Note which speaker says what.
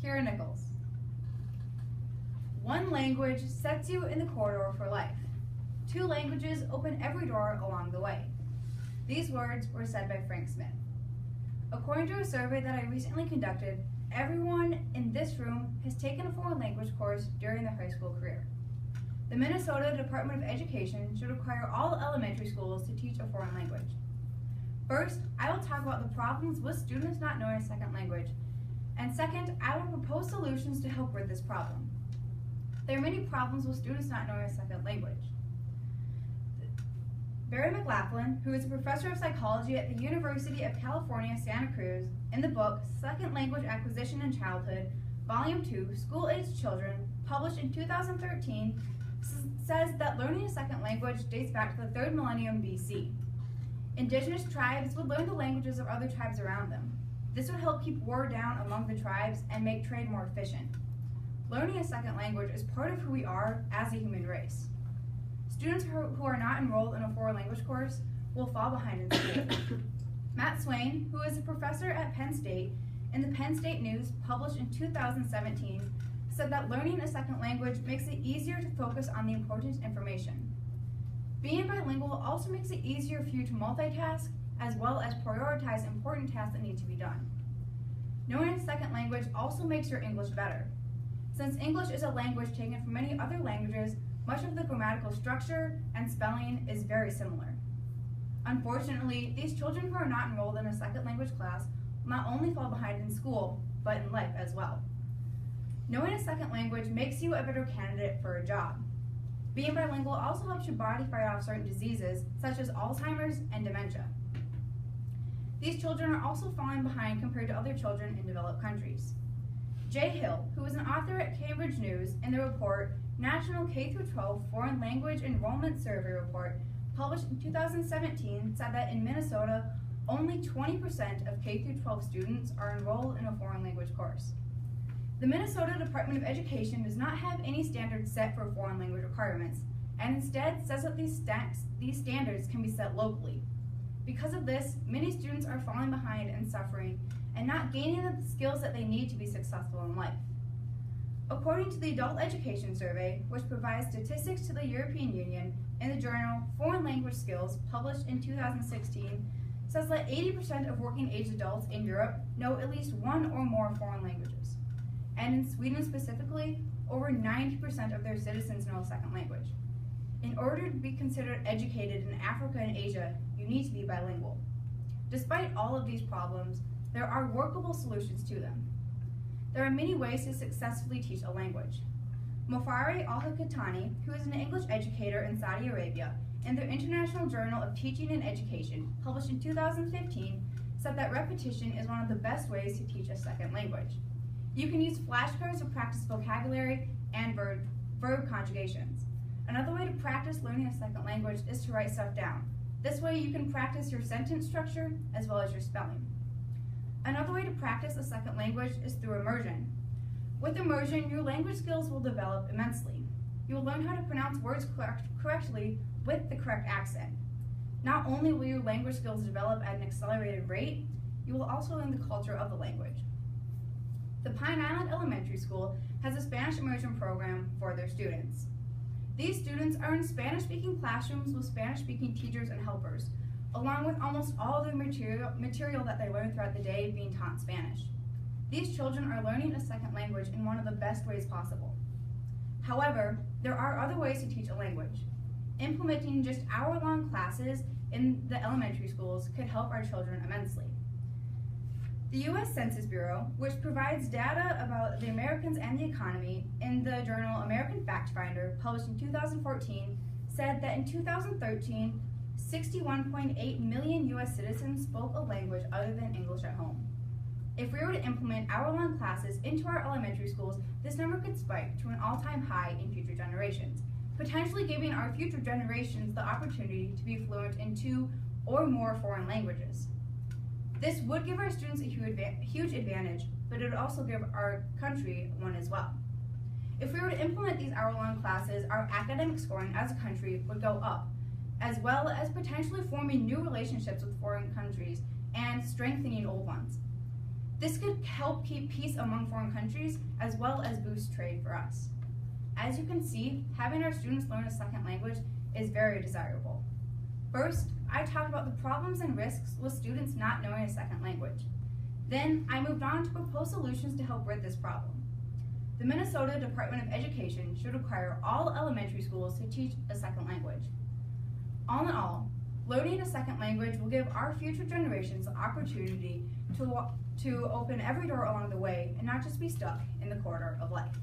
Speaker 1: Kyra Nichols. One language sets you in the corridor for life. Two languages open every door along the way. These words were said by Frank Smith. According to a survey that I recently conducted, everyone in this room has taken a foreign language course during their high school career. The Minnesota Department of Education should require all elementary schools to teach a foreign language. First, I will talk about the problems with students not knowing a second language. And second, I will propose solutions to help with this problem. There are many problems with students not knowing a second language. Barry McLaughlin, who is a professor of psychology at the University of California, Santa Cruz, in the book Second Language Acquisition in Childhood, Volume 2, School-Aged Children, published in 2013, says that learning a second language dates back to the 3rd millennium BC. Indigenous tribes would learn the languages of other tribes around them. This would help keep war down among the tribes and make trade more efficient. Learning a second language is part of who we are as a human race. Students who are not enrolled in a foreign language course will fall behind in school. Matt Swain, who is a professor at Penn State, in the Penn State News, published in 2017, said that learning a second language makes it easier to focus on the important information. Being bilingual also makes it easier for you to multitask, as well as prioritize important tasks that need to be done. Knowing a second language also makes your English better. Since English is a language taken from many other languages, much of the grammatical structure and spelling is very similar. Unfortunately, these children who are not enrolled in a second language class will not only fall behind in school, but in life as well. Knowing a second language makes you a better candidate for a job. Being bilingual also helps your body fight off certain diseases, such as Alzheimer's and dementia. These children are also falling behind compared to other children in developed countries. Jay Hill, who is an author at Cambridge News, in the report National K-12 Foreign Language Enrollment Survey Report, published in 2017, said that in Minnesota, only 20% of K-12 students are enrolled in a foreign language course. The Minnesota Department of Education does not have any standards set for foreign language requirements, and instead says that these standards can be set locally. Because of this, many students are falling behind and suffering, and not gaining the skills that they need to be successful in life. According to the Adult Education Survey, which provides statistics to the European Union, in the journal Foreign Language Skills, published in 2016, says that 80% of working-age adults in Europe know at least one or more foreign languages. And in Sweden specifically, over 90% of their citizens know a second language. In order to be considered educated in Africa and Asia, you need to be bilingual. Despite all of these problems, there are workable solutions to them. There are many ways to successfully teach a language. Mofari Al-Hakatani, who is an English educator in Saudi Arabia, in the International Journal of Teaching and Education, published in 2015, said that repetition is one of the best ways to teach a second language. You can use flashcards to practice vocabulary and verb conjugations. Another way to practice learning a second language is to write stuff down. This way you can practice your sentence structure as well as your spelling. Another way to practice a second language is through immersion. With immersion, your language skills will develop immensely. You will learn how to pronounce words correctly with the correct accent. Not only will your language skills develop at an accelerated rate, you will also learn the culture of the language. The Pine Island Elementary School has a Spanish immersion program for their students. These students are in Spanish-speaking classrooms with Spanish-speaking teachers and helpers, along with almost all of the material that they learn throughout the day being taught in Spanish. These children are learning a second language in one of the best ways possible. However, there are other ways to teach a language. Implementing just hour-long classes in the elementary schools could help our children immensely. The U.S. Census Bureau, which provides data about the Americans and the economy in the journal American Fact Finder, published in 2014, said that in 2013, 61.8 million U.S. citizens spoke a language other than English at home. If we were to implement hour-long classes into our elementary schools, this number could spike to an all-time high in future generations, potentially giving our future generations the opportunity to be fluent in 2 or more foreign languages. This would give our students a huge advantage, but it would also give our country one as well. If we were to implement these hour-long classes, our academic scoring as a country would go up, as well as potentially forming new relationships with foreign countries and strengthening old ones. This could help keep peace among foreign countries as well as boost trade for us. As you can see, having our students learn a second language is very desirable. First, I talked about the problems and risks with students not knowing a second language. Then, I moved on to propose solutions to help rid this problem. The Minnesota Department of Education should require all elementary schools to teach a second language. All in all, learning a second language will give our future generations the opportunity to open every door along the way and not just be stuck in the corridor of life.